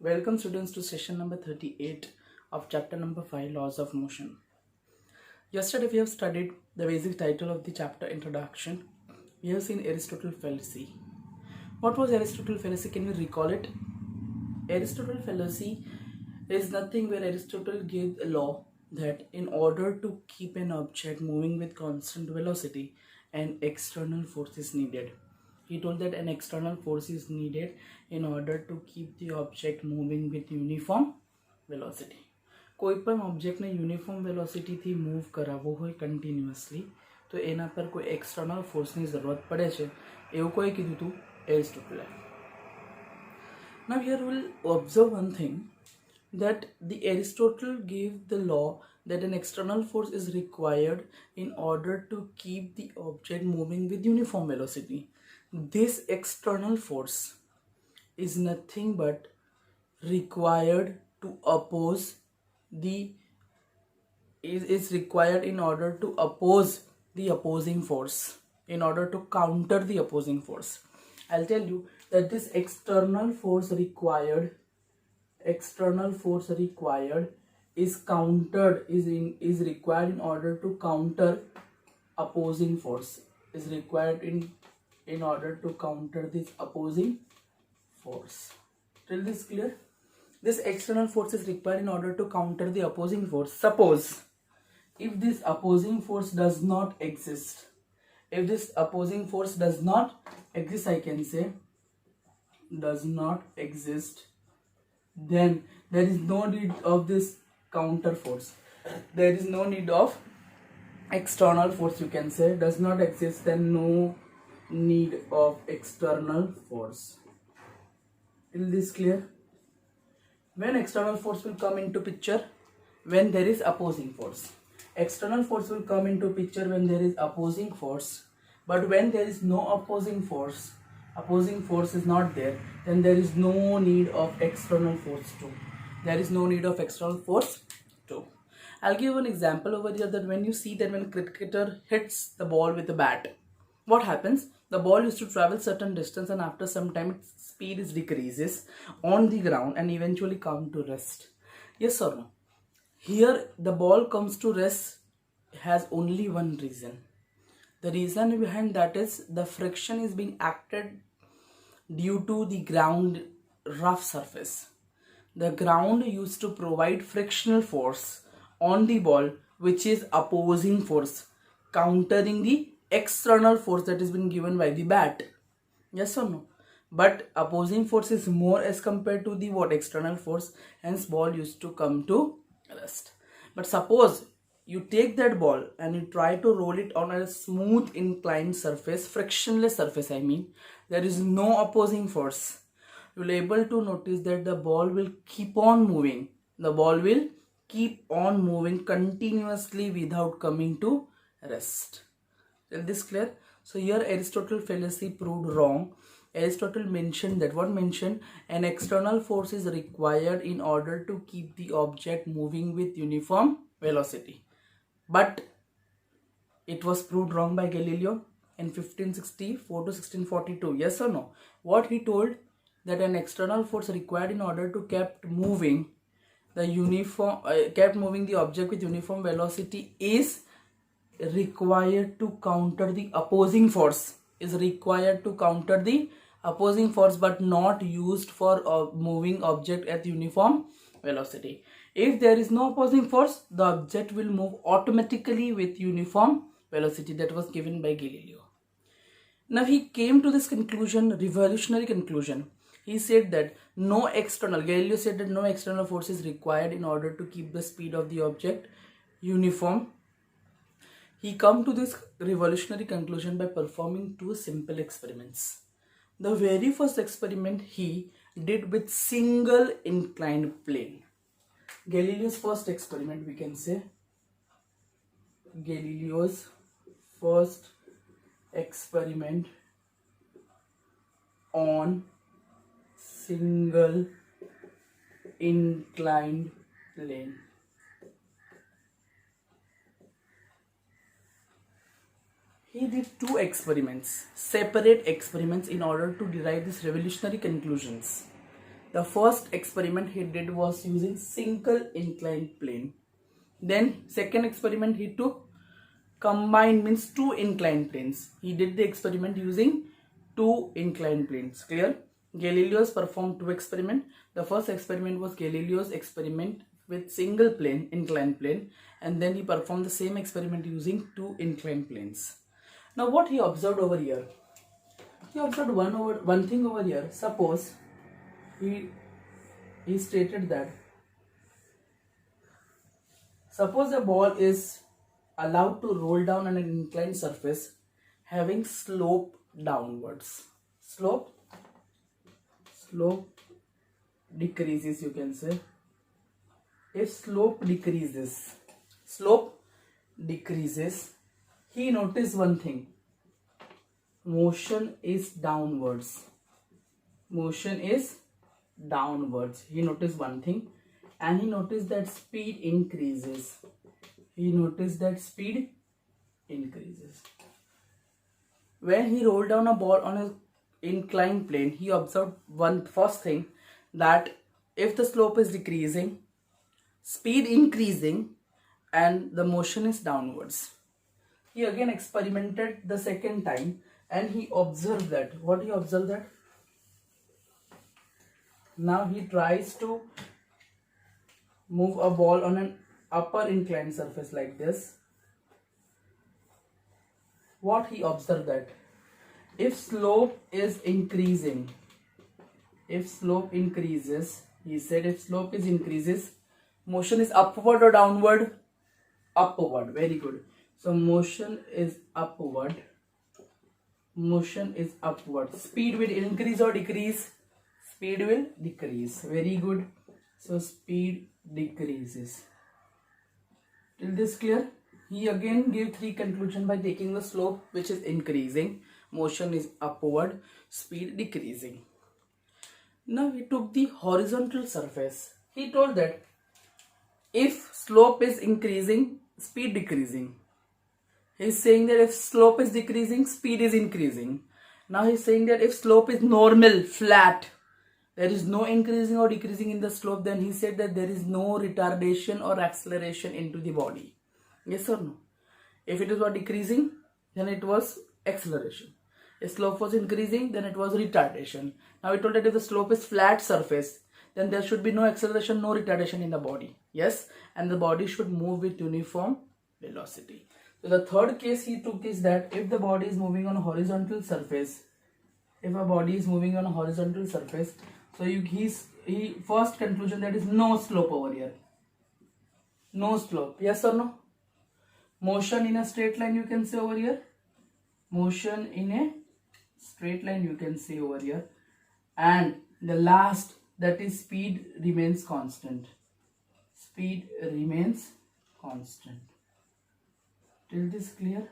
Welcome students to session number 38 of chapter number 5, Laws of Motion. Yesterday we have studied the basic title of the chapter, Introduction. We have seen Aristotle fallacy. What was Aristotle fallacy? Can you recall it? Aristotle fallacy is nothing where Aristotle gave a law that in order to keep an object moving with constant velocity, an external force is needed. He told that an external force is needed in order to keep the object moving with uniform velocity. કોઈ પણ ઓબ્જેક્ટને uniform વેલોસિટીથી move કરાવવો હોય continuously તો એના પર કોઈ external ફોર્સની જરૂરત પડે છે એવું કોઈ કીધું હતું? એરિસ્ટોટલે. Now here we'll observe one thing, that the Aristotle gave the law that an external force is required in order to keep the object moving with uniform velocity. This external force is nothing but required to oppose the is required in order to oppose the opposing force, in order to counter the opposing force. I'll tell you that this external force required is required in order to counter opposing force, is required in order to counter this opposing force. Till this clear? This external force is required in order to counter the opposing force. Suppose if this opposing force does not exist, I can say does not exist, then there is no need of this counter force. There is no need of external force, you can say. Does not exist, then no need of external force. Is this clear? When external force will come into picture? When there is opposing force. External force will come into picture when there is opposing force. But when there is no opposing force is not there, then there is no need of external force too. There is no need of external force too. I'll give an example over here, that when you see that when a cricketer hits the ball with a bat, what happens? The ball used to travel certain distance, and after some time its speed decreases on the ground and eventually come to rest. Yes or no? Here the ball comes to rest has only one reason. The reason behind that is the friction is being acted due to the ground rough surface. The ground used to provide frictional force on the ball, which is opposing force, countering the external force that is being given by the bat. Yes or no? But opposing force is more as compared to the external force, hence ball used to come to rest. But suppose you take that ball and you try to roll it on a smooth inclined surface, frictionless surface I mean, there is no opposing force, you will able to notice that the ball will keep on moving. The ball will keep on moving continuously without coming to rest. Is this clear? So here Aristotle fallacy proved wrong. Aristotle mentioned that, what mentioned? An external force is required in order to keep the object moving with uniform velocity. But it was proved wrong by Galileo in 1564 to 1642. Yes or no? What he told? That an external force required in order to kept moving the object with uniform velocity is required to counter the opposing force, but not used for moving object at uniform velocity. If there is no opposing force, the object will move automatically with uniform velocity. That was given by Galileo. Now he came to this conclusion, revolutionary conclusion. He said that Galileo said that no external force is required in order to keep the speed of the object uniform. He come to this revolutionary conclusion by performing two simple experiments. The very first experiment he did with single inclined plane. Galileo's first experiment, we can say. Galileo's first experiment on single inclined plane. He did two experiments, separate experiments, in order to derive these revolutionary conclusions. The first experiment he did was using single inclined plane. Then second experiment he took combined, means two inclined planes. He did the experiment using two inclined planes. Clear? Galileo's performed two experiments. The first experiment was Galileo's experiment with single plane, inclined plane, and then he performed the same experiment using two inclined planes. Now what he observed over here? He observed one thing over here. Suppose he stated that suppose a ball is allowed to roll down on an inclined surface having slope downwards. Slope decreases, you can say. If slope decreases, he noticed one thing. Motion is downwards. He noticed one thing, and he noticed that speed increases. When he rolled down a ball on an inclined plane, he observed one first thing, that if the slope is decreasing, speed increasing, and the motion is downwards. He again experimented the second time, and he observed that. What he observed that? Now he tries to move a ball on an upper inclined surface like this. What he observed that if slope is increasing, he said if slope is increases, motion is upward or downward? Upward. Very good. So motion is upward. Speed will increase or decrease? Speed will decrease. Very good. So speed decreases. Till this clear? He again gave three conclusions by taking the slope which is increasing, motion is upward, speed decreasing. Now he took the horizontal surface. He told that if slope is increasing, speed decreasing. He is saying that if slope is decreasing, speed is increasing. Now he is saying that if slope is normal, flat, there is no increasing or decreasing in the slope, then he said that there is no retardation or acceleration into the body. Yes or no? If it was decreasing, then it was acceleration. If slope was increasing, then it was retardation. Now we told that if the slope is flat surface, then there should be no acceleration, no retardation in the body. Yes, and the body should move with uniform velocity. So the third case he took is that if the body is moving on a horizontal surface, so he first conclusion, that is no slope over here. No slope. Yes or no? Motion in a straight line, you can say over here. And the last, that is speed remains constant. Till this clear?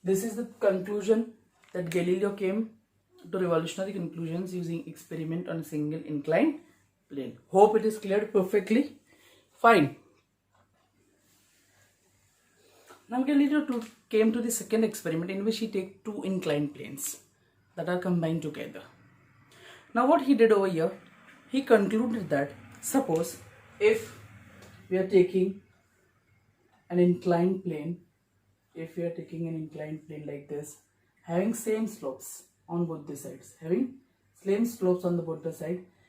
This is the conclusion that Galileo came to, revolutionary conclusions using experiment on a single inclined plane. Hope it is cleared perfectly. Fine. Now Galileo came to the second experiment, in which he take two inclined planes that are combined together. Now what he did over here, he concluded that suppose if we are taking an inclined plane, like this, having same slopes on both the sides,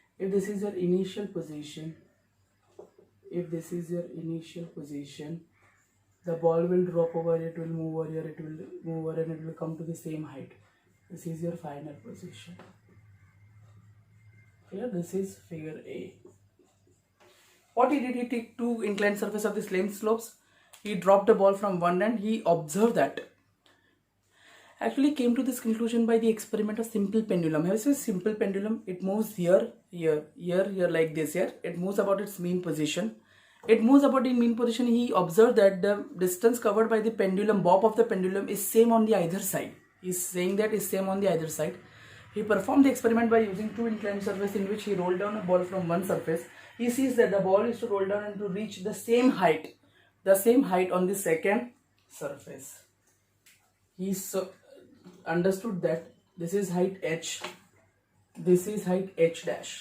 if this is your initial position, the ball will drop over, it will move over here, and it will come to the same height. This is your final position. Here, this is figure A. What he did, he took two inclined surface of the same slopes. He dropped the ball from one end. He observed that. Actually came to this conclusion by the experiment of simple pendulum. Have you seen simple pendulum? It moves here, like this here. It moves about its mean position. He observed that the distance covered by the pendulum, bob of the pendulum, is same on the either side. He is saying that is same on the either side. He performed the experiment by using two inclined surfaces, in which he rolled down a ball from one surface. He sees that the ball is to roll down and to reach the same height on the second surface. He understood that this is height h, this is height h dash.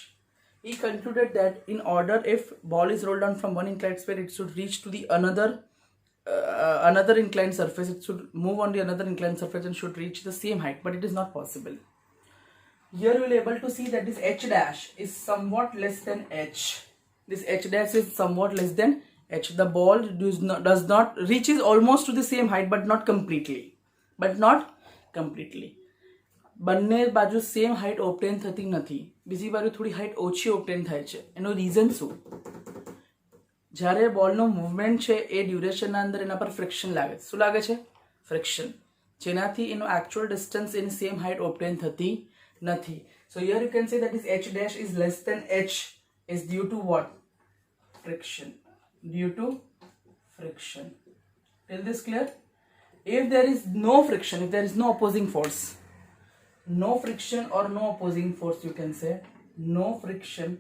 He concluded that in order, if ball is rolled down from one inclined sphere, it should reach to the another inclined surface. It should move on the another inclined surface and should reach the same height, but it is not possible. Here you will be able to see that this h dash is somewhat less than h. This h dash is somewhat less than h. The ball does not reaches almost to the same height, but not completely. બંને બાજુ same height ઓબ્ટેન થતી નથી. બીજી બાજુ થોડી height ઓછી ઓબ્ટેન થાય છે. એનો રીઝન શું? જ્યારે બોલનો મૂવમેન્ટ છે એ ડ્યુરેશનના અંદર એના પર ફ્રિક્શન લાગે છે. શું લાગે છે? ફ્રિક્શન. જેનાથી એનો એક્ચ્યુઅલ ડિસ્ટન્સ એની સેમ હાઈટ ઓબ્ટેન થતી નથી. સો here you can say that is h dash is less than h is due to what? Friction. Due to friction. Is this clear? If there is no friction, if there is no opposing force, no friction or no opposing force, you can say no friction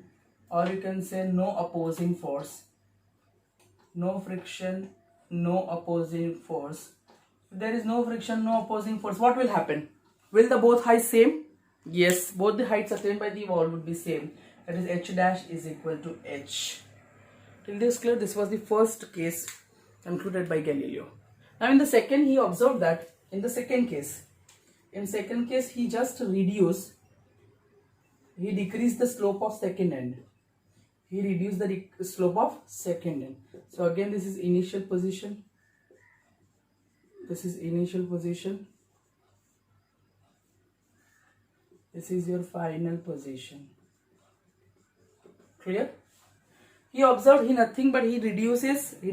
or you can say no opposing force. No friction, no opposing force. If there is no friction, no opposing force, what will happen? Will the both heights same? Yes, both the heights attained by the ball would be same. That is h dash is equal to h. Till this clear? This was the first case concluded by Galileo. Now in the second, he observed that in the second case he just decreased the slope of second end. He reduced the slope of second end. So again, this is initial position. This is initial position. This is your final position. Clear? He observed he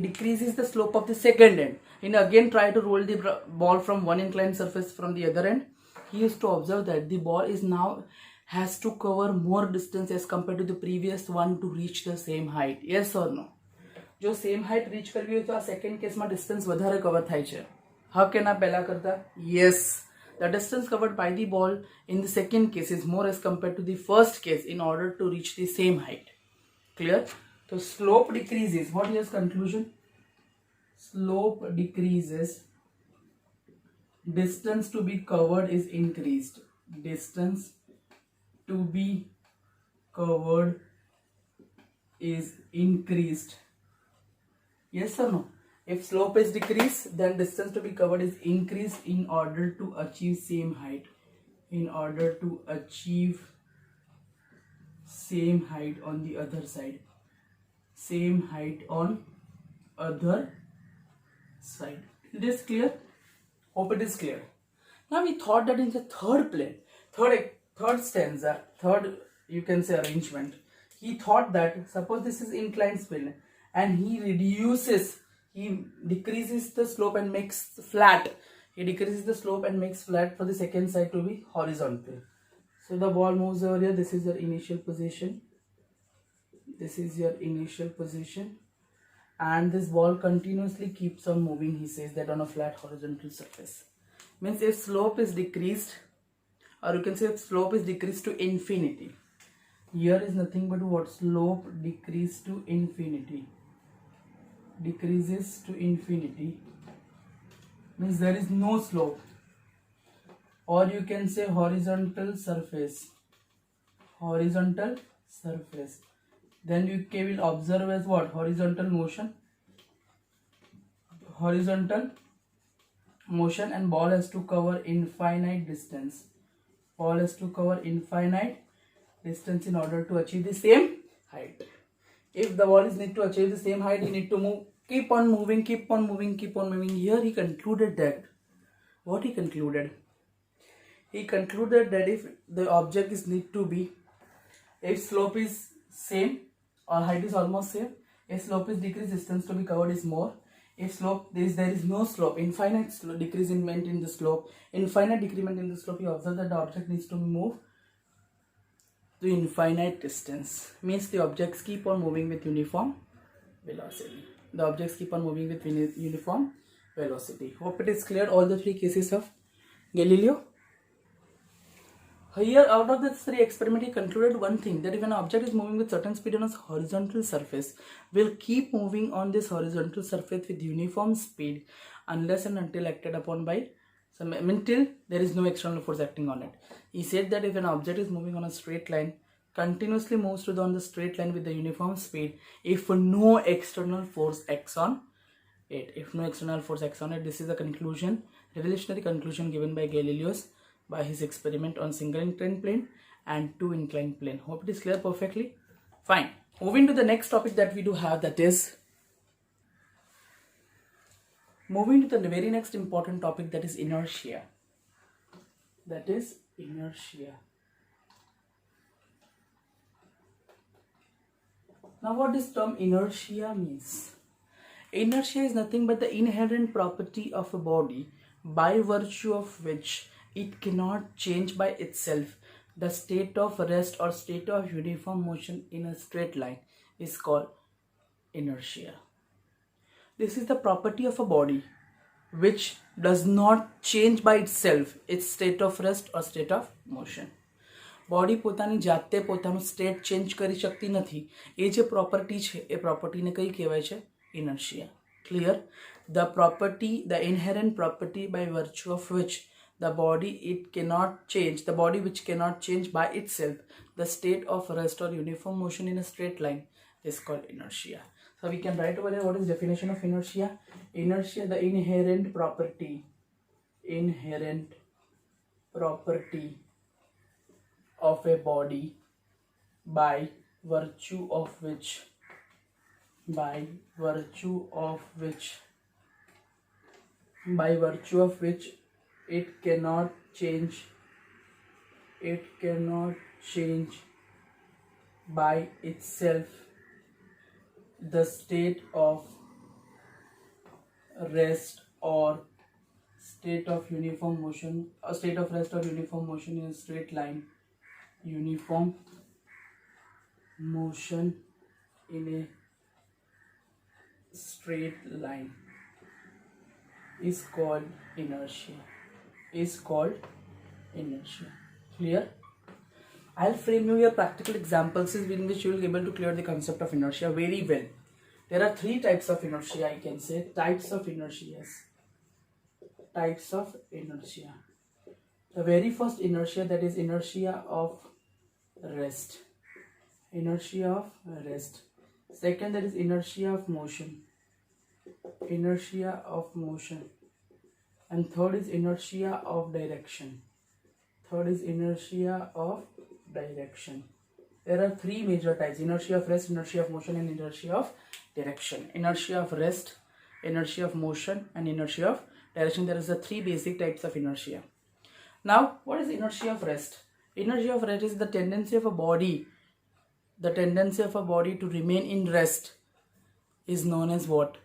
decreases the slope of the second end. He again try to roll the ball from one inclined surface from the other end. He used to observe that the ball is now has to cover more distance as compared to the previous one to reach the same height. Yes or no? जो same height reach करवी हो तो आ second case में distance વધારે cover થાય છે. हाँ કે ના પહેલા કરતા? Yes. The distance covered by the ball in the second case is more as compared to the first case in order to reach the same height. Clear? So slope decreases. What is conclusion? Slope decreases. Distance to be covered is increased. Distance to be covered is increased. Yes or no? If slope is decreased, then distance to be covered is increased in order to achieve same height. In order to achieve same height on the other side. Same height on other side. It is clear? Hope it is clear. Now we thought that in the third plane, third stanza, third you can say arrangement, he thought that suppose this is inclined plane and he decreases the slope and makes flat. He decreases the slope and makes flat for the second side to be horizontal. So the ball moves over here. This is your initial position. This is your initial position. And this ball continuously keeps on moving, he says, that on a flat horizontal surface. Means if slope is decreased, or you can say if slope is decreased to infinity. Here is nothing but what? Slope decreased to infinity. Decreases to infinity. Means there is no slope. Or you can say horizontal surface. Horizontal surface. Then you will observe as what? Horizontal motion. Horizontal motion, and ball has to cover infinite distance. Ball has to cover infinite distance in order to achieve the same height. If the ball is need to achieve the same height, you need to move, keep on moving. Here he concluded that, what he concluded? He concluded that if the object is need to be, if slope is same or height is almost same, if slope is decreased, distance to be covered is more. If slope there is no slope, infinite decrement in the slope, infinite decrement in the slope, you observe that the object needs to move to infinite distance. Means the objects keep on moving with uniform velocity. The objects keep on moving with uniform velocity. Hope it is clear, all the three cases of Galileo. Here, out of the three experiments, he concluded one thing, that if an object is moving with certain speed on a horizontal surface, will keep moving on this horizontal surface with uniform speed unless and until acted upon by So I mean till there is no external force acting on it. He said that if an object is moving on a straight line, continuously moves on the straight line with the uniform speed, if no external force acts on it. If no external force acts on it, this is the conclusion, revolutionary conclusion given by Galileo by his experiment on single inclined plane and two inclined plane. Hope it is clear perfectly. Fine. Moving to the next topic that we do have, that is moving to the very next important topic, that is inertia. That is inertia. Now what this term inertia means? Inertia is nothing but the inherent property of a body by virtue of which it cannot change by itself. The state of rest or state of uniform motion in a straight line is called inertia. This is the property of a body which does not change by itself its state of rest or state of motion. Body પોતાની જાતે પોતાનું state change કરી શકતી નથી. એ જે property છે એ પ્રોપર્ટીને કઈ કહેવાય છે? Inertia. Clear? The property, the inherent property by virtue of which the body which cannot change by itself the state of rest or uniform motion in a straight line is called inertia. So we can write over here what is definition of inertia. Inertia, the inherent property of a body by virtue of which it cannot change by itself the state of rest or state of uniform motion, a state of rest or uniform motion in a straight line, uniform motion in a straight line is called inertia. Clear? I'll frame you your practical examples in which you will be able to clear the concept of inertia very well. There are three types of inertia, I can say. Types of inertia. The very first inertia, that is inertia of rest. Second, that is inertia of motion. And third is inertia of direction. There are three major types: inertia of rest, inertia of motion, and inertia of direction. Inertia of rest, inertia of motion, and inertia of direction. There is the three basic types of inertia. Now, what is inertia of rest? Inertia of rest is the tendency of a body to remain in rest is known as what?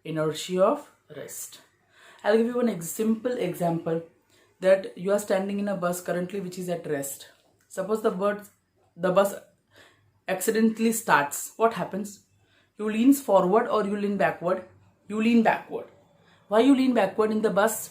Inertia of rest. I'll give you one simple example, that you are standing in a bus currently which is at rest. Suppose the bus accidentally starts. What happens? You lean forward or you lean backward? You lean backward. Why you lean backward in the bus?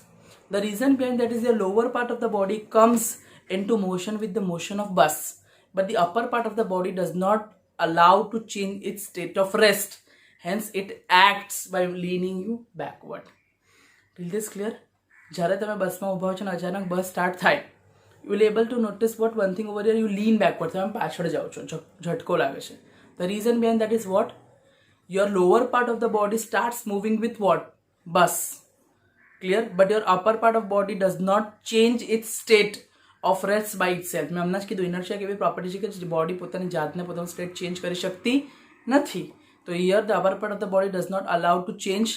The reason behind that is the lower part of the body comes into motion with the motion of bus, but the upper part of the body does not allow to change its state of rest. Hence, it acts by leaning you backward. Till this clear? જ્યારે તમે બસમાં ઊભા છો ને અચાનક બસ start થાય, you will able to notice what one thing over here, you lean backward. તમે પાછળ જાઓ છો, ઝટકો લાગે છે. The reason behind that is what? Your lower part of the body starts moving with what? Bus. Clear? But your upper part of body does not change its state of rest by itself. મેં હમણાં જ કીધું inertia કેવી property છે કે body પોતાની જાતને પોતાનું સ્ટેટ ચેન્જ કરી શકતી નથી. So here the upper part of the body does not allow to change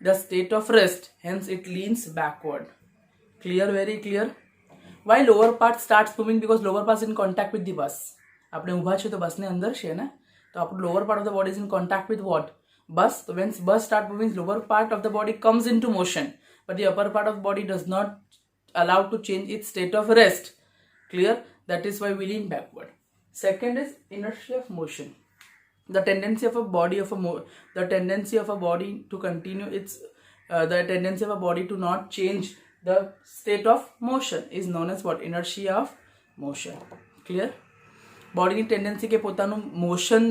the state of rest, hence it leans backward. Clear? Very clear? Why lower part starts moving? Because lower part is in contact with the bus. આપણે ઊભા છે તો બસની અંદર છે ને, તો આપણું lower part of the body is in contact with what? Bus. So when bus start moving, lower part of the body comes into motion, but the upper part of the body does not allow to change its state of rest. Clear? That is why we lean backward. Second is inertia of motion. The tendency of a body to continue its the tendency of a body to not change the state of motion is known as what? Inertia of motion. Clear? બોડીની tendency કે પોતાનું motion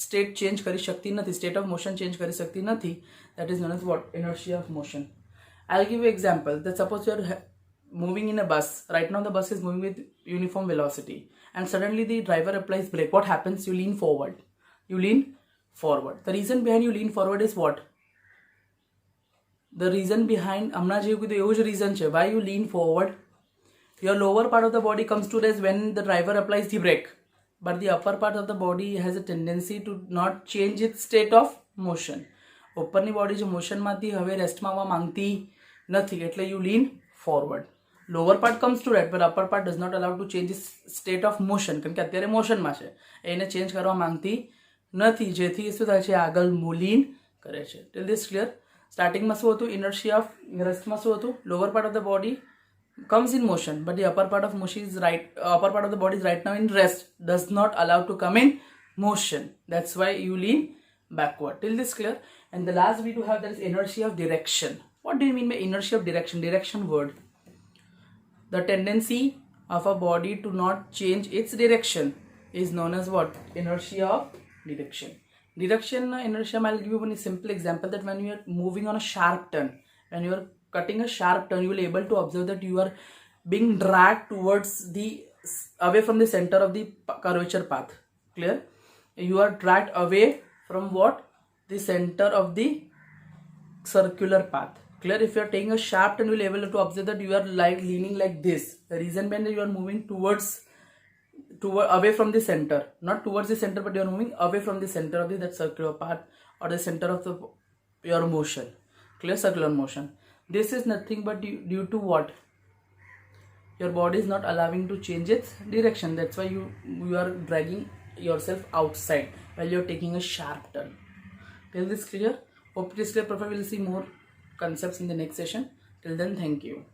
state change કરી શકતી નથી, state of motion change કરી શકતી નથી. That is known as what? Inertia of motion. I'll give you example that suppose you're moving in a bus. Right now the bus is moving with uniform velocity, and suddenly the driver applies brake. What happens? You lean forward. The reason behind you lean forward is what? The reason behind હમણાં જે કીધું એવું જ reason છે. Why you lean forward? Your lower part of the body comes to rest when the driver applies the brake, but the upper part of the body has a tendency to not change its state of motion. ઉપરની body જે મોશનમાંથી હવે રેસ્ટમાં આવવા માંગતી નથી, એટલે you lean forward. Lower part comes to rest, but upper part does not allow to change its state of motion, કારણ કે અત્યારે મોશનમાં છે, એને ચેન્જ કરવા માંગતી નથી, જેથી શું થાય છે? આગળ lean કરે છે. Till this clear? સ્ટાર્ટિંગમાં શું હતું? ઇનર્શિયા ઓફ રેસ્ટમાં શું હતું? Lower part of the body comes in motion, but the upper part of the body is right now in rest, does not allow to come in motion. That's why you lean backward. Till this clear? And the last we do have, that is inertia of direction. What do you mean by inertia of direction? Direction word. The tendency of a body to not change its direction is known as what? Inertia of direction. Direction inertia, I'll give you one simple example, that when you are moving on a sharp turn, when you are cutting a sharp turn, you will be able to observe that you are being dragged towards away from the center of the curvature path. Clear? You are dragged away from what? The center of the circular path. Clear? If you are taking a sharp turn, you will be able to observe that you are leaning like this. The reason behind that you are moving away from the center, not towards the center, but you are moving away from the center of that circular path, or the center of your motion. Clear? Circular motion. This is nothing but due to what? Your body is not allowing to change its direction. That's why you are dragging yourself outside while you are taking a sharp turn. Till this clear? Hope it is clear. Probably we'll see more concepts in the next session. Till then, thank you.